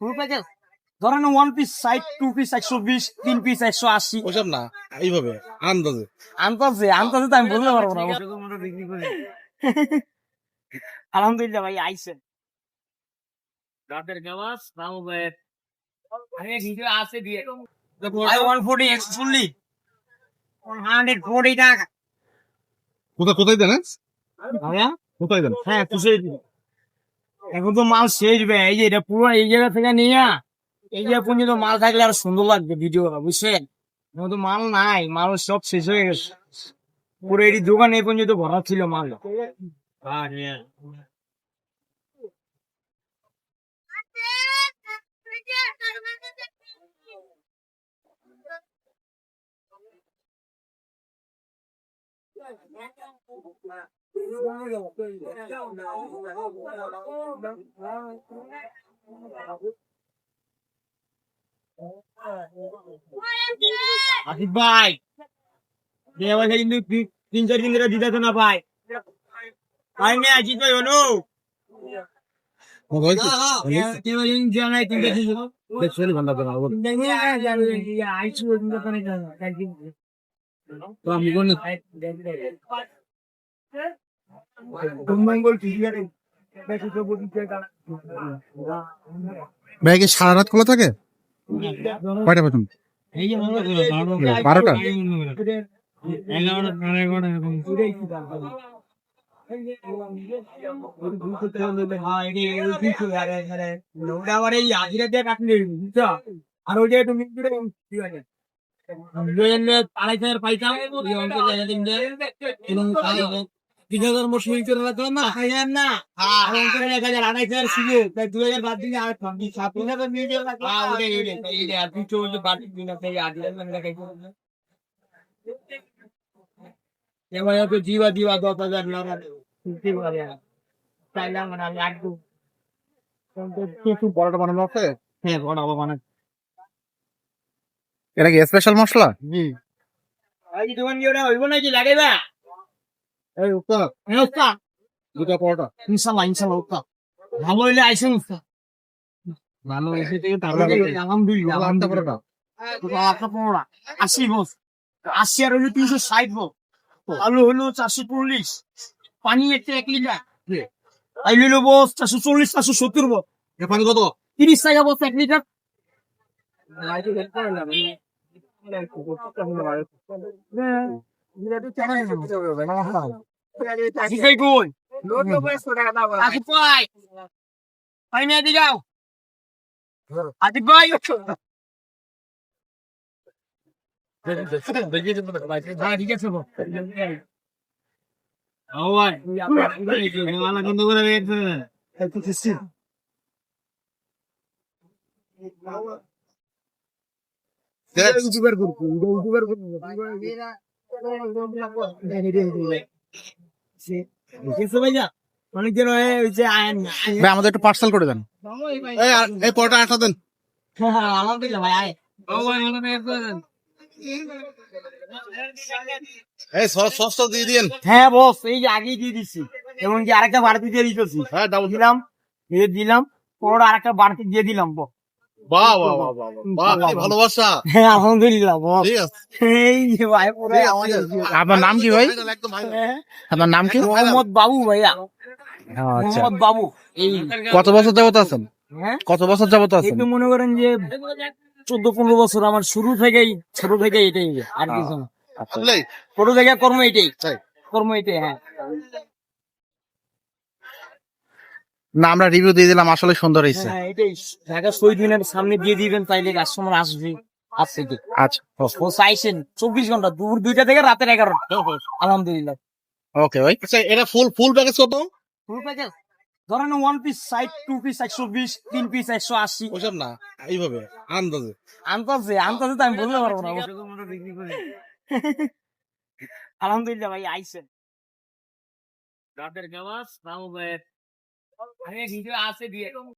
ফুল package ধরেন one piece side, two piece 120, 3 piece 180। ওইসব না, এইভাবে আন্দাজে। আনতাছে আনতাছে তো আমি বলতে পারবো না। আলহামদুলিল্লাহ ভাই আইসেন। রাতের গাওয়াস রামু ভাইয়ের আরে ভিডিও আছে দিয়ে আই 140 এক্সট্রুলি 140 টাকা। কোথায় কোথায় দেন? ভাইয়া কোথায় দেন? হ্যাঁ খুশি এখন তো মাল শেষ ভাই। এই যে এটা পুরো এই জায়গা থেকে নিয়ে এই জায়গা পর্যন্ত মাল থাকলে আর সুন্দর লাগবে ভিডিওটা, বুঝছেন? এখন তো মাল নাই, মাল সব শেষ হয়ে গেছে। পুরো এই দোকান এই পর্যন্ত ভরা ছিল মাল। আসিফ ভাই কিন্তু 3-4 দিন ধরে দিতে না ভাই। ভাই মেয়ে আসিফ ভাই হলো ভাই কি সারা রাত খোলা থাকে? কয়টা পর্যন্ত? 12টা? আর ওই যে তুমি আড়াইশো পাইতাম 3,000 মৌসুমি করে রাখলাম না, খাইলাম না। আর অঙ্কের 1,000 আড়াইশো ছিল, তাই 2,000 বাদ দিলে আর 7,000 নিয়ে গেল। আর তুই চলছে বাড়তি দিন আছে, এই 8,000 টাকা এবার তো জিবা দিবা 10,000 লাগা দিতে পারে। চাইলাম না লাগবে। একটু বড়টা বানানো আছে? হ্যাঁ বড় বানা। এটা কি স্পেশাল মশলা? জি আজ দোকান গিয়ে হইব নাকি লাগাইবা? এই উস্তাদ, হ্যাঁ উস্তাদ, দুটা পরোটা। ইনশাআল্লাহ ইনশাআল্লাহ উস্তাদ। ভালো হইলে আইসেন উস্তাদ। ভালো এসে থেকে আলহামদুলিল্লাহ আটটা পরোটা। আপনার পনেরো 80 বস 80 আর হলো 360 বস। আলু হলো 440, পানি একটা 1 লিটার। আই লইলো বস 440, 470 বস। এ পানি কত? 30 টাকা বস 1 লিটার। আদিক ভাই ঠিক আছে অনেকদিন হয়েছে আয়েন না। ভাই আমাদের একটু পার্সেল করে দেন। এই পরোটা 8টা দেন। আলহামদুলিল্লাহ ভাই আয়। এই সসটা দিয়ে দিন। হ্যাঁ বস এই যে আগেই দিয়ে দিচ্ছি, এবং যে আরেকটা বাড়তি দিয়ে দিতেছি। হ্যাঁ ডাবল দিলাম দিয়ে দিলাম, পরে আরেকটা বাড়তি দিয়ে দিলাম। বাহ বাহ বাহ বাহ বাহ, কি ভালোবাসা। হ্যাঁ আলহামদুলিল্লাহ বস। ঠিক আছে। এই যে ভাই পরে আপনার নাম কি ভাই? একদম আপনার নাম কি? মোহাম্মদ বাবু ভাইয়া। আচ্ছা, মোহাম্মদ বাবু। এই কত বছর যাবত আছেন? হ্যাঁ কত বছর যাবত আছেন? একটু মনে করেন যে 14-15 বছর আমার শুরু থেকেই ছোট থেকে এটাই আর কিছু না। ছোট থেকে কর্ম এটাই, কর্ম এটাই। হ্যাঁ না আমরা রিভিউ দিয়ে দিলাম, আসলে সুন্দর হয়েছে। হ্যাঁ এটাই ঢাকা শহীদ মিনার সামনে দিয়ে দিবেন, তাইলে কাস্টমার আসবে। আসছে কি আচ্ছা ও চাইছেন 24 ঘন্টা, দুপুর 2টা থেকে রাতের 11টা। আলহামদুলিল্লাহ। ওকে ভাই। আচ্ছা এটা ফুল প্যাকেজ কত? ফুল প্যাকেজ ধরেন one piece side, two piece 120, 3 piece 180। ওইসব না, এইভাবে আন্দাজে। আনতাছে তো আমি বলতে পারবো না। আলহামদুলিল্লাহ ভাই আইসেন। রাতের গাওয়াস রামু ভাইয়ের ভিডিও আছে দিয়ে